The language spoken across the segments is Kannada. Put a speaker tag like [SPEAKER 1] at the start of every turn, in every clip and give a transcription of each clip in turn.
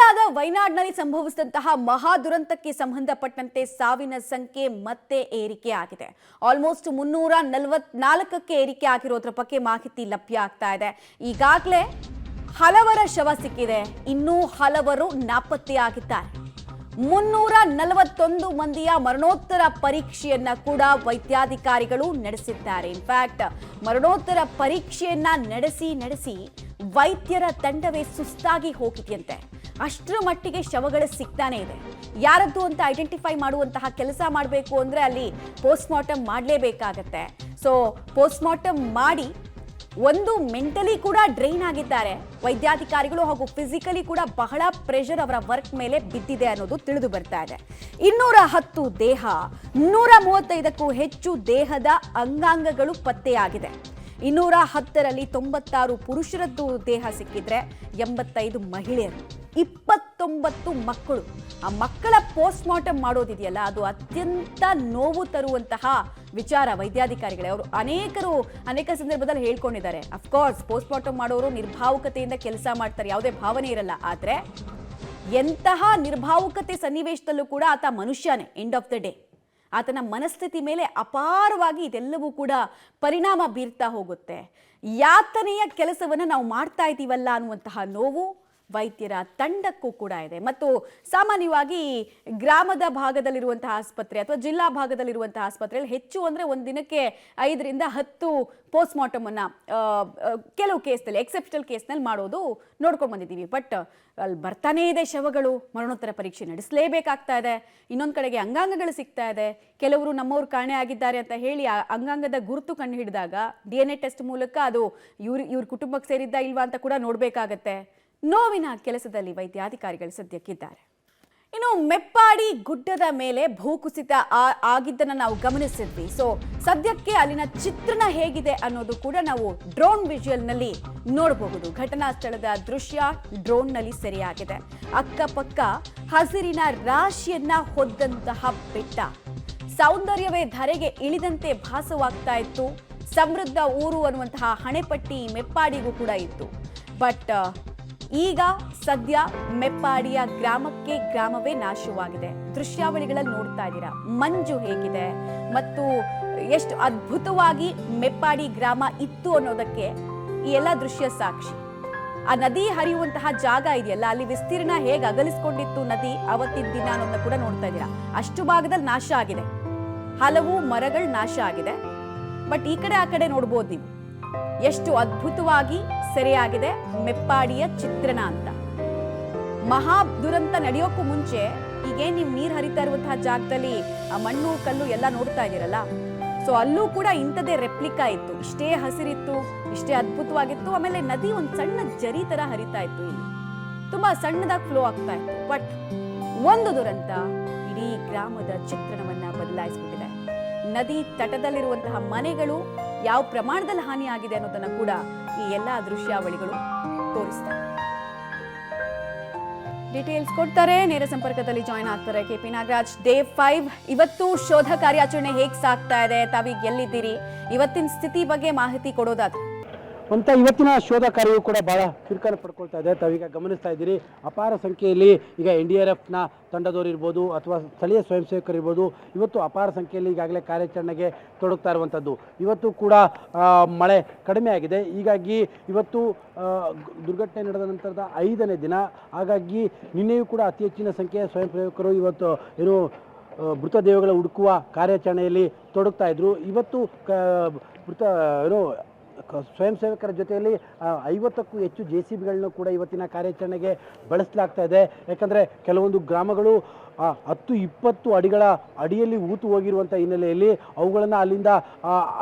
[SPEAKER 1] ಕೇರಳದ ವಯನಾಡ್ನಲ್ಲಿ ಸಂಭವಿಸಿದಂತಹ ಮಹಾ ದುರಂತಕ್ಕೆ ಸಂಬಂಧಪಟ್ಟಂತೆ ಸಾವಿನ ಸಂಖ್ಯೆ ಮತ್ತೆ ಏರಿಕೆ ಆಗಿದೆ. ಆಲ್ಮೋಸ್ಟ್ 344ಕ್ಕೆ ಏರಿಕೆ ಆಗಿರೋದ್ರ ಬಗ್ಗೆ ಮಾಹಿತಿ ಲಭ್ಯ ಆಗ್ತಾ ಇದೆ. ಈಗಾಗಲೇ ಹಲವರ ಶವ ಸಿಕ್ಕಿದೆ, ಇನ್ನೂ ಹಲವರು ನಾಪತ್ತೆಯಾಗಿದ್ದಾರೆ. 341 ಮಂದಿಯ ಮರಣೋತ್ತರ ಪರೀಕ್ಷೆಯನ್ನ ಕೂಡ ವೈದ್ಯಾಧಿಕಾರಿಗಳು ನಡೆಸಿದ್ದಾರೆ. ಇನ್ಫ್ಯಾಕ್ಟ್ ಮರಣೋತ್ತರ ಪರೀಕ್ಷೆಯನ್ನ ನಡೆಸಿ ವೈದ್ಯರ ತಂಡವೇ ಸುಸ್ತಾಗಿ ಹೋಗಿದೆಯಂತೆ. ಅಷ್ಟರ ಮಟ್ಟಿಗೆ ಶವಗಳು ಸಿಗ್ತಾನೆ ಇದೆ. ಯಾರದ್ದು ಅಂತ ಐಡೆಂಟಿಫೈ ಮಾಡುವಂತಹ ಕೆಲಸ ಮಾಡಬೇಕು ಅಂದ್ರೆ ಅಲ್ಲಿ ಪೋಸ್ಟ್ ಮಾರ್ಟಮ್ ಮಾಡಲೇಬೇಕಾಗತ್ತೆ. ಸೊ ಪೋಸ್ಟ್ ಮಾರ್ಟಮ್ ಮಾಡಿ ಒಂದು ಮೆಂಟಲಿ ಕೂಡ ಡ್ರೈನ್ ಆಗಿದ್ದಾರೆ ವೈದ್ಯಾಧಿಕಾರಿಗಳು, ಹಾಗೂ ಫಿಸಿಕಲಿ ಕೂಡ ಬಹಳ ಪ್ರೆಷರ್ ಅವರ ವರ್ಕ್ ಮೇಲೆ ಬಿದ್ದಿದೆ ಅನ್ನೋದು ತಿಳಿದು ಬರ್ತಾ ಇದೆ. 210 ದೇಹ, 135ಕ್ಕೂ ಹೆಚ್ಚು ದೇಹದ ಅಂಗಾಂಗಗಳು ಪತ್ತೆಯಾಗಿದೆ. 210ರಲ್ಲಿ 96 ಪುರುಷರದ್ದು ದೇಹ ಸಿಕ್ಕಿದ್ರೆ 85 ಮಹಿಳೆಯರು, 29 ಮಕ್ಕಳು. ಆ ಮಕ್ಕಳ ಪೋಸ್ಟ್ ಮಾರ್ಟಮ್ ಮಾಡೋದಿದೆಯಲ್ಲ, ಅದು ಅತ್ಯಂತ ನೋವು ತರುವಂತಹ ವಿಚಾರ. ವೈದ್ಯಾಧಿಕಾರಿಗಳೇ ಅವರು ಅನೇಕ ಸಂದರ್ಭದಲ್ಲಿ ಹೇಳ್ಕೊಂಡಿದ್ದಾರೆ, ಅಫ್ಕೋರ್ಸ್ ಪೋಸ್ಟ್ ಮಾರ್ಟಮ್ ಮಾಡೋರು ನಿರ್ಭಾವುಕತೆಯಿಂದ ಕೆಲಸ ಮಾಡ್ತಾರೆ, ಯಾವುದೇ ಭಾವನೆ ಇರಲ್ಲ. ಆದ್ರೆ ಎಂತಹ ನಿರ್ಭಾವುಕತೆ ಸನ್ನಿವೇಶದಲ್ಲೂ ಕೂಡ ಆತ ಮನುಷ್ಯನೇ. ಎಂಡ್ ಆಫ್ ದ ಡೇ ಆತನ ಮನಸ್ಥಿತಿ ಮೇಲೆ ಅಪಾರವಾಗಿ ಇದೆಲ್ಲವೂ ಕೂಡ ಪರಿಣಾಮ ಬೀರ್ತಾ ಹೋಗುತ್ತೆ. ಯಾತನೆಯ ಕೆಲಸವನ್ನು ನಾವು ಮಾಡ್ತಾ ಇದ್ದೀವಲ್ಲ ಅನ್ನುವಂತಹ ನೋವು ವೈದ್ಯರ ತಂಡಕ್ಕೂ ಕೂಡ ಇದೆ. ಮತ್ತು ಸಾಮಾನ್ಯವಾಗಿ ಗ್ರಾಮದ ಭಾಗದಲ್ಲಿರುವಂತಹ ಆಸ್ಪತ್ರೆ ಅಥವಾ ಜಿಲ್ಲಾ ಭಾಗದಲ್ಲಿರುವಂತಹ ಆಸ್ಪತ್ರೆಯಲ್ಲಿ ಹೆಚ್ಚು ಅಂದರೆ ಒಂದು ದಿನಕ್ಕೆ 5ರಿಂದ 10 ಪೋಸ್ಟ್ ಮಾರ್ಟಮ್ ಅನ್ನ ಕೆಲವು ಕೇಸ್ನಲ್ಲಿ, ಎಕ್ಸೆಪ್ಷನಲ್ ಕೇಸ್ನಲ್ಲಿ ಮಾಡೋದು ನೋಡ್ಕೊಂಡು ಬಂದಿದ್ದೀವಿ. ಬಟ್ ಅಲ್ಲಿ ಬರ್ತಾನೇ ಇದೆ ಶವಗಳು, ಮರಣೋತ್ತರ ಪರೀಕ್ಷೆ ನಡೆಸಲೇಬೇಕಾಗ್ತಾ ಇದೆ. ಇನ್ನೊಂದು ಕಡೆಗೆ ಅಂಗಾಂಗಗಳು ಸಿಗ್ತಾ ಇದೆ. ಕೆಲವರು ನಮ್ಮವ್ರು ಕಾಣೆ ಆಗಿದ್ದಾರೆ ಅಂತ ಹೇಳಿ ಆ ಅಂಗಾಂಗದ ಗುರುತು ಕಂಡು ಹಿಡಿದಾಗ DNA ಟೆಸ್ಟ್ ಮೂಲಕ ಅದು ಇವ್ರ ಕುಟುಂಬಕ್ಕೆ ಸೇರಿದ್ದ ಇಲ್ವಾ ಅಂತ ಕೂಡ ನೋಡಬೇಕಾಗತ್ತೆ. ನೋವಿನ ಕೆಲಸದಲ್ಲಿ ವೈದ್ಯಾಧಿಕಾರಿಗಳು ಸದ್ಯಕ್ಕಿದ್ದಾರೆ. ಇನ್ನು ಮೆಪ್ಪಾಡಿ ಗುಡ್ಡದ ಮೇಲೆ ಭೂಕುಸಿತ ಆಗಿದ್ದನ್ನು ನಾವು ಗಮನಿಸಿದ್ವಿ. ಸೊ ಸದ್ಯಕ್ಕೆ ಅಲ್ಲಿನ ಚಿತ್ರಣ ಹೇಗಿದೆ ಅನ್ನೋದು ಕೂಡ ನಾವು ಡ್ರೋನ್ ವಿಜುವಲ್ನಲ್ಲಿ ನೋಡಬಹುದು. ಘಟನಾ ಸ್ಥಳದ ದೃಶ್ಯ ಡ್ರೋನ್ನಲ್ಲಿ ಸೆರೆಯಾಗಿದೆ. ಅಕ್ಕಪಕ್ಕ ಹಸಿರಿನ ರಾಶಿಯನ್ನ ಹೊದ್ದಂತಹ ಬೆಟ್ಟ, ಸೌಂದರ್ಯವೇ ಧರೆಗೆ ಇಳಿದಂತೆ ಭಾಸವಾಗ್ತಾ ಇತ್ತು. ಸಮೃದ್ಧ ಊರು ಅನ್ನುವಂತಹ ಹಣೆಪಟ್ಟಿ ಮೆಪ್ಪಾಡಿಗೂ ಕೂಡ ಇತ್ತು. ಬಟ್ ಈಗ ಸದ್ಯ ಮೆಪ್ಪಾಡಿಯ ಗ್ರಾಮವೇ ನಾಶವಾಗಿದೆ. ದೃಶ್ಯಾವಳಿಗಳಲ್ಲಿ ನೋಡ್ತಾ ಇದ್ದೀರಾ ಮಂಜು ಹೇಗಿದೆ ಮತ್ತು ಎಷ್ಟು ಅದ್ಭುತವಾಗಿ ಮೆಪ್ಪಾಡಿ ಗ್ರಾಮ ಇತ್ತು ಅನ್ನೋದಕ್ಕೆ ಈ ಎಲ್ಲ ದೃಶ್ಯ ಸಾಕ್ಷಿ. ಆ ನದಿ ಹರಿಯುವಂತಹ ಜಾಗ ಇದೆಯಲ್ಲ, ಅಲ್ಲಿ ವಿಸ್ತೀರ್ಣ ಹೇಗೆ ಅಗಲಿಸ್ಕೊಂಡಿತ್ತು ನದಿ ಅವತ್ತಿನ ದಿನ ಅನ್ನೋದನ್ನ ಕೂಡ ನೋಡ್ತಾ ಇದ್ದೀರಾ. ಅಷ್ಟು ಭಾಗದಲ್ಲಿ ನಾಶ ಆಗಿದೆ, ಹಲವು ಮರಗಳು ನಾಶ ಆಗಿದೆ. ಬಟ್ ಈ ಕಡೆ ಆ ಕಡೆ ನೋಡ್ಬೋದು ನೀವು ಎಷ್ಟು ಅದ್ಭುತವಾಗಿ ಸೆರೆಯಾಗಿದೆ ಮೆಪ್ಪಾಡಿಯ ಚಿತ್ರಣ ಅಂತ. ಮಹಾ ದುರಂತ ನಡೆಯೋಕ್ಕೂ ಮುಂಚೆ ಈಗೇನು ನೀವು ನೀರು ಹರಿತಾ ಇರುವಂತಹ ಜಾಗದಲ್ಲಿ ಆ ಮಣ್ಣು ಕಲ್ಲು ಎಲ್ಲ ನೋಡ್ತಾ ಇದ್ದೀರಲ್ಲ, ಸೊ ಅಲ್ಲೂ ಕೂಡ ಇಂಥದೇ ರೆಪ್ಲಿಕಾ ಇತ್ತು. ಇಷ್ಟೇ ಹಸಿರಿತ್ತು, ಇಷ್ಟೇ ಅದ್ಭುತವಾಗಿತ್ತು. ಆಮೇಲೆ ನದಿ ಒಂದು ಸಣ್ಣ ಜರಿ ತರ ಹರಿತಾ ಇತ್ತು, ಇಲ್ಲಿ ತುಂಬಾ ಸಣ್ಣದಾಗಿ ಫ್ಲೋ ಆಗ್ತಾ ಇತ್ತು. ಬಟ್ ಒಂದು ದುರಂತ ಇಡೀ ಗ್ರಾಮದ ಚಿತ್ರಣವನ್ನ ಬದಲಾಯಿಸ್ಬಿಟ್ಟಿದೆ. ನದಿ ತಟದಲ್ಲಿರುವಂತಹ ಮನೆಗಳು ಯಾವ ಪ್ರಮಾಣದಲ್ಲಿ ಹಾನಿ ಆಗಿದೆ ಅನ್ನೋದನ್ನ ಕೂಡ ಈ ಎಲ್ಲಾ ದೃಶ್ಯಾವಳಿಗಳು ತೋರಿಸ್ತಾರೆ. ಡೀಟೇಲ್ಸ್ ಕೊಡ್ತಾರೆ, ನೇರ ಸಂಪರ್ಕದಲ್ಲಿ ಜಾಯ್ನ್ ಆಗ್ತಾರೆ KP ನಾಗರಾಜ್. ಡೇ 5 ಇವತ್ತು ಶೋಧ ಕಾರ್ಯಾಚರಣೆ ಹೇಗೆ ಸಾಗ್ತಾ ಇದೆ? ತಾವೀಗ ಎಲ್ಲಿದ್ದೀರಿ? ಇವತ್ತಿನ ಸ್ಥಿತಿ ಬಗ್ಗೆ ಮಾಹಿತಿ ಕೊಡೋದಾದ್ರೆ
[SPEAKER 2] ಅಂತ ಇವತ್ತಿನ ಶೋಧ ಕಾರ್ಯವು ಕೂಡ ಬಹಳ ಚುರುಕನ್ನು ಪಡ್ಕೊಳ್ತಾ ಇದೆ. ತಾವೀಗ ಗಮನಿಸ್ತಾ ಇದ್ದೀರಿ, ಅಪಾರ ಸಂಖ್ಯೆಯಲ್ಲಿ ಈಗ NDRFನ ತಂಡದವರು ಇರ್ಬೋದು ಅಥವಾ ಸ್ಥಳೀಯ ಸ್ವಯಂ ಸೇವಕರಿರ್ಬೋದು, ಇವತ್ತು ಅಪಾರ ಸಂಖ್ಯೆಯಲ್ಲಿ ಈಗಾಗಲೇ ಕಾರ್ಯಾಚರಣೆಗೆ ತೊಡಗ್ತಾ ಇರುವಂಥದ್ದು. ಇವತ್ತು ಕೂಡ ಮಳೆ ಕಡಿಮೆ ಆಗಿದೆ. ಹೀಗಾಗಿ ಇವತ್ತು ದುರ್ಘಟನೆ ನಡೆದ ನಂತರದ 5ನೇ ದಿನ. ಹಾಗಾಗಿ ನಿನ್ನೆಯೂ ಕೂಡ ಅತಿ ಹೆಚ್ಚಿನ ಸಂಖ್ಯೆಯ ಸ್ವಯಂ ಸೇವಕರು ಇವತ್ತು ಮೃತದೇಹಗಳ ಹುಡುಕುವ ಕಾರ್ಯಾಚರಣೆಯಲ್ಲಿ ತೊಡಗ್ತಾ ಇದ್ರು. ಇವತ್ತು ಸ್ವಯಂ ಸೇವಕರ ಜೊತೆಯಲ್ಲಿ 50ಕ್ಕೂ ಹೆಚ್ಚು JCBಗಳನ್ನು ಕೂಡ ಇವತ್ತಿನ ಕಾರ್ಯಾಚರಣೆಗೆ ಬಳಸಲಾಗ್ತಾ ಇದೆ. ಯಾಕಂದರೆ ಕೆಲವೊಂದು ಗ್ರಾಮಗಳು 10-20 ಅಡಿಗಳ ಅಡಿಯಲ್ಲಿ ಹೂತು ಹೋಗಿರುವಂಥ ಹಿನ್ನೆಲೆಯಲ್ಲಿ ಅವುಗಳನ್ನು ಅಲ್ಲಿಂದ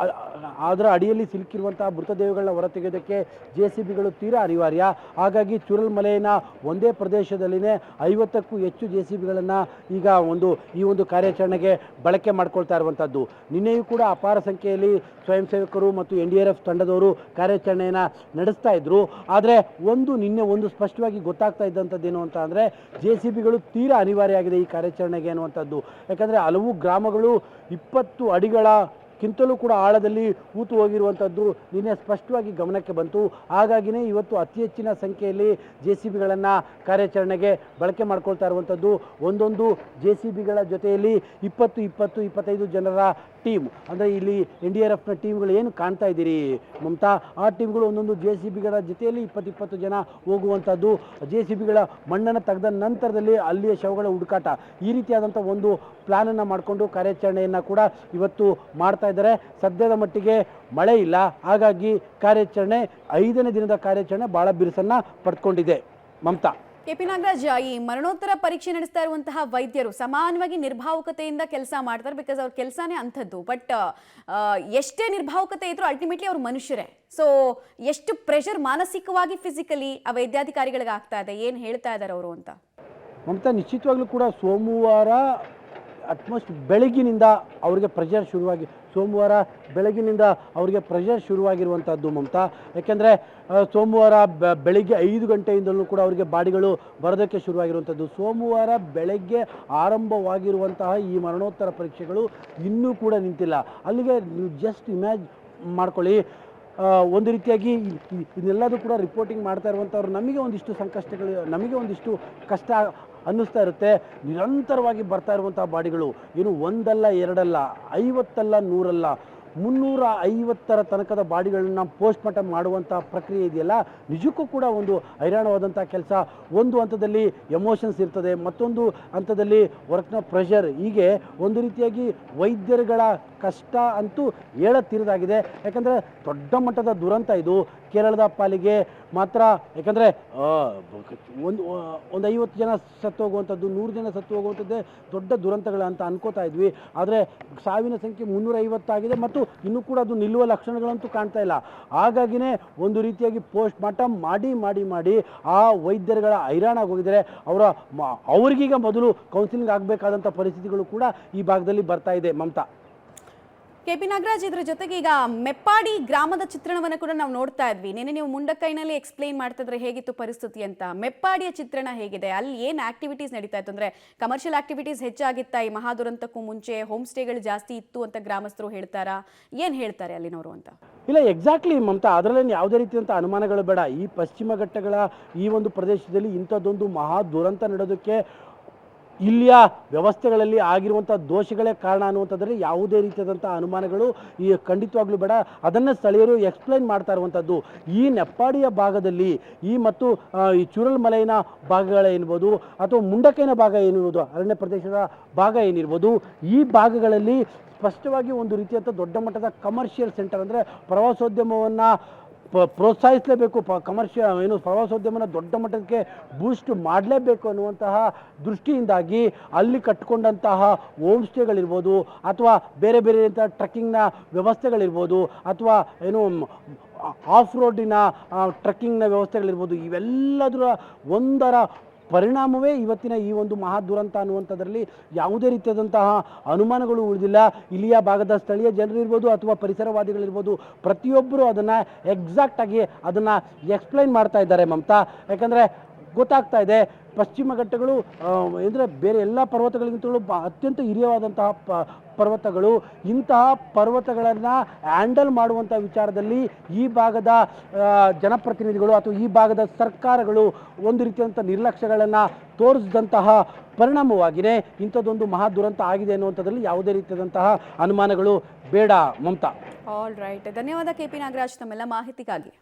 [SPEAKER 2] ಅದರ ಅಡಿಯಲ್ಲಿ ಸಿಲುಕಿರುವಂಥ ಮೃತದೇಹಗಳನ್ನ ಹೊರತೆಗೆಯೋದಕ್ಕೆ JCBಗಳು ತೀರಾ ಅನಿವಾರ್ಯ. ಹಾಗಾಗಿ ಚುರಲ್ಮಲೆಯ ಒಂದೇ ಪ್ರದೇಶದಲ್ಲಿನೇ 50ಕ್ಕೂ ಹೆಚ್ಚು JCBಗಳನ್ನು ಈಗ ಈ ಒಂದು ಕಾರ್ಯಾಚರಣೆಗೆ ಬಳಕೆ ಮಾಡ್ಕೊಳ್ತಾ ಇರುವಂಥದ್ದು. ನಿನ್ನೆಯೂ ಕೂಡ ಅಪಾರ ಸಂಖ್ಯೆಯಲ್ಲಿ ಸ್ವಯಂ ಸೇವಕರು ಮತ್ತು NDRF ತಂಡದವರು ಕಾರ್ಯಾಚರಣೆಯನ್ನು ನಡೆಸ್ತಾ ಇದ್ರು. ಆದರೆ ನಿನ್ನೆ ಸ್ಪಷ್ಟವಾಗಿ ಗೊತ್ತಾಗ್ತಾ ಇದ್ದಂಥದ್ದೇನು ಅಂತ ಅಂದರೆ JCBಗಳು ತೀರಾ ಅನಿವಾರ್ಯ ಆಗಿದೆ ಈ ಕಾರ್ಯಾಚರಣೆಗೆ ಅನ್ನುವಂಥದ್ದು. ಯಾಕಂದರೆ ಹಲವು ಗ್ರಾಮಗಳು 20 ಅಡಿಗಳ ಕಿಂತಲೂ ಕೂಡ ಆಳದಲ್ಲಿ ಹೂತು ಹೋಗಿರುವಂಥದ್ದು ನಿನ್ನೆ ಸ್ಪಷ್ಟವಾಗಿ ಗಮನಕ್ಕೆ ಬಂತು. ಹಾಗಾಗಿನೇ ಇವತ್ತು ಅತಿ ಹೆಚ್ಚಿನ ಸಂಖ್ಯೆಯಲ್ಲಿ JCBಗಳನ್ನು ಕಾರ್ಯಾಚರಣೆಗೆ ಬಳಕೆ ಮಾಡ್ಕೊಳ್ತಾ ಇರುವಂಥದ್ದು. ಒಂದೊಂದು JCBಗಳ ಜೊತೆಯಲ್ಲಿ 20-25 ಜನರ ಟೀಮ್, ಅಂದರೆ ಇಲ್ಲಿ NDRFನ ಟೀಮ್ಗಳು ಏನು ಕಾಣ್ತಾ ಇದ್ದೀರಿ ಮಮತಾ, ಆ ಟೀಮ್ಗಳು ಒಂದೊಂದು JCBಗಳ ಜೊತೆಯಲ್ಲಿ 20 ಜನ ಹೋಗುವಂಥದ್ದು. JCBಗಳ ಮಣ್ಣನ್ನು ತೆಗೆದ ನಂತರದಲ್ಲಿ ಅಲ್ಲಿಯ ಶವಗಳ ಹುಡುಕಾಟ, ಈ ರೀತಿಯಾದಂಥ ಒಂದು ಪ್ಲಾನನ್ನು ಮಾಡಿಕೊಂಡು ಕಾರ್ಯಾಚರಣೆಯನ್ನು ಕೂಡ ಇವತ್ತು ಮಾಡ್ತಾ ಇದ್ದಾರೆ. ಸದ್ಯದ ಮಟ್ಟಿಗೆ ಮಳೆ ಇಲ್ಲ, ಹಾಗಾಗಿ ಕಾರ್ಯಾಚರಣೆ 5ನೇ ದಿನದ ಕಾರ್ಯಾಚರಣೆ ಭಾಳ ಬಿರುಸನ್ನು ಪಡ್ಕೊಂಡಿದೆ ಮಮತಾ.
[SPEAKER 1] KP ನಾಗರಾಜ್, ಈ ಮರಣೋತ್ತರ ಪರೀಕ್ಷೆ ನಡೆಸ್ತಾ ಇರುವಂತಹ ವೈದ್ಯರು ಸಮಾನವಾಗಿ ನಿರ್ಭಾವುಕತೆಯಿಂದ ಕೆಲಸ ಮಾಡ್ತಾರೆ, ಬಿಕಾಸ್ ಅವ್ರ ಕೆಲಸನೇ ಅಂಥದ್ದು. ಬಟ್ ಎಷ್ಟೇ ನಿರ್ಭಾವುಕತೆ ಇದ್ರೂ ಅಲ್ಟಿಮೇಟ್ಲಿ ಅವ್ರು ಮನುಷ್ಯರೇ. ಸೊ ಎಷ್ಟು ಪ್ರೆಷರ್ ಮಾನಸಿಕವಾಗಿ ಫಿಸಿಕಲಿ ಆ ವೈದ್ಯಾಧಿಕಾರಿಗಳಿಗೆ ಆಗ್ತಾ ಇದೆ, ಏನು ಹೇಳ್ತಾ ಇದ್ದಾರೆ ಅವರು ಅಂತ?
[SPEAKER 2] ಮಮತಾ, ನಿಶ್ಚಿತವಾಗ್ಲೂ ಕೂಡ ಸೋಮವಾರ ಅಟ್ಮೋಸ್ಟ್ ಬೆಳಗಿನಿಂದ ಅವರಿಗೆ ಪ್ರೆಷರ್ ಶುರುವಾಗಿರುವಂಥದ್ದು ಮಮತಾ. ಯಾಕೆಂದರೆ ಸೋಮವಾರ ಬೆಳಗ್ಗೆ 5 ಗಂಟೆಯಿಂದಲೂ ಕೂಡ ಅವರಿಗೆ ಬಾಡಿಗಳು ಬರೋದಕ್ಕೆ ಶುರುವಾಗಿರುವಂಥದ್ದು. ಸೋಮವಾರ ಬೆಳಗ್ಗೆ ಆರಂಭವಾಗಿರುವಂತಹ ಈ ಮರಣೋತ್ತರ ಪರೀಕ್ಷೆಗಳು ಇನ್ನೂ ಕೂಡ ನಿಂತಿಲ್ಲ. ಅಲ್ಲಿಗೆ ನೀವು ಜಸ್ಟ್ ಮಾಡ್ಕೊಳ್ಳಿ, ಒಂದು ರೀತಿಯಾಗಿ ಇದೆಲ್ಲದೂ ಕೂಡ ರಿಪೋರ್ಟಿಂಗ್ ಮಾಡ್ತಾ ಇರುವಂಥವ್ರು ನಮಗೆ ಒಂದಿಷ್ಟು ಕಷ್ಟ ಅನ್ನಿಸ್ತಾ ಇರುತ್ತೆ. ನಿರಂತರವಾಗಿ ಬರ್ತಾ ಇರುವಂಥ ಬಾಡಿಗಳು ಏನು ಒಂದಲ್ಲ ಎರಡಲ್ಲ 50 ಅಲ್ಲ 100 ಅಲ್ಲ 350 ತನಕದ ಬಾಡಿಗಳನ್ನ ಪೋಸ್ಟ್ ಮಾರ್ಟಮ್ ಮಾಡುವಂಥ ಪ್ರಕ್ರಿಯೆ ಇದೆಯಲ್ಲ, ನಿಜಕ್ಕೂ ಕೂಡ ಒಂದು ಹೈರಾಣವಾದಂಥ ಕೆಲಸ. ಒಂದು ಹಂತದಲ್ಲಿ ಎಮೋಷನ್ಸ್ ಇರ್ತದೆ, ಮತ್ತೊಂದು ಹಂತದಲ್ಲಿ ವರ್ಕ್ನ ಪ್ರೆಷರ್. ಹೀಗೆ ಒಂದು ರೀತಿಯಾಗಿ ವೈದ್ಯರುಗಳ ಕಷ್ಟ ಅಂತೂ ಹೇಳತೀರದಾಗಿದೆ. ಯಾಕಂದರೆ ದೊಡ್ಡ ಮಟ್ಟದ ದುರಂತ ಇದು ಕೇರಳದ ಪಾಲಿಗೆ ಮಾತ್ರ. ಯಾಕಂದರೆ ಒಂದು 50 ಜನ ಸತ್ತು ಹೋಗುವಂಥದ್ದು, 100 ಜನ ಸತ್ತು ಹೋಗುವಂಥದ್ದೇ ದೊಡ್ಡ ದುರಂತಗಳು ಅಂತ ಅನ್ಕೋತಾ ಇದ್ವಿ. ಆದರೆ ಸಾವಿನ ಸಂಖ್ಯೆ 350 ಆಗಿದೆ ಮತ್ತು ಇನ್ನೂ ಕೂಡ ಅದು ನಿಲ್ಲುವ ಲಕ್ಷಣಗಳಂತೂ ಕಾಣ್ತಾ ಇಲ್ಲ. ಹಾಗಾಗಿನೇ ಒಂದು ರೀತಿಯಾಗಿ ಪೋಸ್ಟ್ ಮಾರ್ಟಮ್ ಮಾಡಿ ಆ ವೈದ್ಯರುಗಳ ಹೈರಾಣಾಗಿ ಹೋಗಿದ್ದಾರೆ. ಅವ್ರಿಗೀಗ ಮೊದಲು ಕೌನ್ಸಿಲಿಂಗ್ ಆಗಬೇಕಾದಂಥ ಪರಿಸ್ಥಿತಿಗಳು ಕೂಡ ಈ ಭಾಗದಲ್ಲಿ ಬರ್ತಾ ಇದೆ ಮಮತಾ.
[SPEAKER 1] KP ನಾಗರಾಜ್, ಇದ್ರ ಜೊತೆಗೆ ಈಗ ಮೆಪ್ಪಾಡಿ ಗ್ರಾಮದ ಚಿತ್ರಣವನ್ನು ಕೂಡ ನಾವು ನೋಡ್ತಾ ಇದ್ವಿ. ನಿನ್ನೆ ನೀವು ಮುಂಡಕೈನಲ್ಲಿ ಎಕ್ಸ್ಪ್ಲೈನ್ ಮಾಡ್ತಿದ್ರೆ ಹೇಗಿತ್ತು ಪರಿಸ್ಥಿತಿ ಅಂತ. ಮೆಪ್ಪಾಡಿಯ ಚಿತ್ರಣ ಹೇಗಿದೆ, ಅಲ್ಲಿ ಏನು ಆಕ್ಟಿವಿಟೀಸ್ ನಡೀತಾ ಇತ್ತು? ಅಂದರೆ ಕಮರ್ಷಿಯಲ್ ಆಕ್ಟಿವಿಟೀಸ್ ಹೆಚ್ಚಾಗಿತ್ತಾ ಈ ಮಹಾದುರಂತಕ್ಕೂ ಮುಂಚೆ? ಹೋಮ್ ಸ್ಟೇಗಳು ಜಾಸ್ತಿ ಇತ್ತು ಅಂತ ಗ್ರಾಮಸ್ಥರು ಹೇಳ್ತಾರಾ, ಏನು ಹೇಳ್ತಾರೆ ಅಲ್ಲಿನವರು ಅಂತ?
[SPEAKER 2] ಇಲ್ಲ, ಎಕ್ಸಾಕ್ಟ್ಲಿ ಮಮತಾ, ಅದರಲ್ಲೇನು ಯಾವುದೇ ರೀತಿಯಂಥ ಅನುಮಾನಗಳು ಬೇಡ. ಈ ಪಶ್ಚಿಮ ಘಟ್ಟಗಳ ಈ ಒಂದು ಪ್ರದೇಶದಲ್ಲಿ ಇಂಥದ್ದೊಂದು ಮಹಾ ದುರಂತ ನಡೆಯೋದಕ್ಕೆ ಇಲ್ಲಿಯ ವ್ಯವಸ್ಥೆಗಳಲ್ಲಿ ಆಗಿರುವಂಥ ದೋಷಗಳೇ ಕಾರಣ ಅನ್ನುವಂಥದ್ರಲ್ಲಿ ಯಾವುದೇ ರೀತಿಯಾದಂಥ ಅನುಮಾನಗಳು ಖಂಡಿತವಾಗ್ಲೂ ಬೇಡ. ಅದನ್ನು ಸ್ಥಳೀಯರು ಎಕ್ಸ್ಪ್ಲೈನ್ ಮಾಡ್ತಾ ಇರುವಂಥದ್ದು. ಈ ನೆಪ್ಪಾಡಿಯ ಭಾಗದಲ್ಲಿ ಮತ್ತು ಈ ಚೂರಲ್ಮಲೈನ ಭಾಗಗಳೇನಿರ್ಬೋದು ಅಥವಾ ಮುಂಡಕೈನ ಭಾಗ ಏನಿರ್ಬೋದು, ಅರಣ್ಯ ಪ್ರದೇಶದ ಭಾಗ ಏನಿರ್ಬೋದು, ಈ ಭಾಗಗಳಲ್ಲಿ ಸ್ಪಷ್ಟವಾಗಿ ಒಂದು ರೀತಿಯಂಥ ದೊಡ್ಡ ಮಟ್ಟದ ಕಮರ್ಷಿಯಲ್ ಸೆಂಟರ್, ಅಂದರೆ ಪ್ರವಾಸೋದ್ಯಮವನ್ನು ಪ್ರೋತ್ಸಾಹಿಸಲೇಬೇಕು, ಪ್ರವಾಸೋದ್ಯಮನ ದೊಡ್ಡ ಮಟ್ಟಕ್ಕೆ ಬೂಸ್ಟ್ ಮಾಡಲೇಬೇಕು ಅನ್ನುವಂತಹ ದೃಷ್ಟಿಯಿಂದಾಗಿ ಅಲ್ಲಿ ಕಟ್ಟಿಕೊಂಡಂತಹ ಹೋಮ್ ಸ್ಟೇಗಳಿರ್ಬೋದು ಅಥವಾ ಬೇರೆ ಟ್ರಕ್ಕಿಂಗ್ನ ವ್ಯವಸ್ಥೆಗಳಿರ್ಬೋದು ಅಥವಾ ಆಫ್ ರೋಡಿನ ಟ್ರಕ್ಕಿಂಗ್ನ ವ್ಯವಸ್ಥೆಗಳಿರ್ಬೋದು, ಇವೆಲ್ಲದರ ಒಂದರ ಪರಿಣಾಮವೇ ಇವತ್ತಿನ ಈ ಒಂದು ಮಹಾ ದುರಂತ ಅನ್ನುವಂಥದ್ರಲ್ಲಿ ಯಾವುದೇ ರೀತಿಯಾದಂತಹ ಅನುಮಾನಗಳು ಉಳಿದಿಲ್ಲ. ಇಲ್ಲಿಯ ಭಾಗದ ಸ್ಥಳೀಯ ಜನರಿರ್ಬೋದು ಅಥವಾ ಪರಿಸರವಾದಿಗಳಿರ್ಬೋದು, ಪ್ರತಿಯೊಬ್ಬರು ಅದನ್ನು ಎಕ್ಸಾಕ್ಟಾಗಿ ಅದನ್ನು ಎಕ್ಸ್ಪ್ಲೈನ್ ಮಾಡ್ತಾ ಇದ್ದಾರೆ ಮಮತಾ. ಯಾಕಂದರೆ ಗೊತ್ತಾಗ್ತಾ ಇದೆ, ಪಶ್ಚಿಮ ಘಟ್ಟಗಳು ಅಂದರೆ ಬೇರೆ ಎಲ್ಲ ಪರ್ವತಗಳಿಗಿಂತಲೂ ಅತ್ಯಂತ ಹಿರಿಯವಾದಂತಹ ಪರ್ವತಗಳು. ಇಂತಹ ಪರ್ವತಗಳನ್ನು ಹ್ಯಾಂಡಲ್ ಮಾಡುವಂಥ ವಿಚಾರದಲ್ಲಿ ಈ ಭಾಗದ ಜನಪ್ರತಿನಿಧಿಗಳು ಅಥವಾ ಈ ಭಾಗದ ಸರ್ಕಾರಗಳು ಒಂದು ರೀತಿಯಾದಂಥ ನಿರ್ಲಕ್ಷ್ಯಗಳನ್ನು ತೋರಿಸಿದಂತಹ ಪರಿಣಾಮವಾಗಿಯೇ ಇಂಥದ್ದೊಂದು ಮಹಾ ದುರಂತ ಆಗಿದೆ ಅನ್ನುವಂಥದ್ರಲ್ಲಿ ಯಾವುದೇ ರೀತಿಯಾದಂತಹ ಅನುಮಾನಗಳು ಬೇಡ ಮಮತಾ.
[SPEAKER 1] ಆಲ್ ರೈಟ್, ಧನ್ಯವಾದ KP ನಾಗರಾಜ್ ತಮ್ಮೆಲ್ಲ ಮಾಹಿತಿಗಾಗಿ.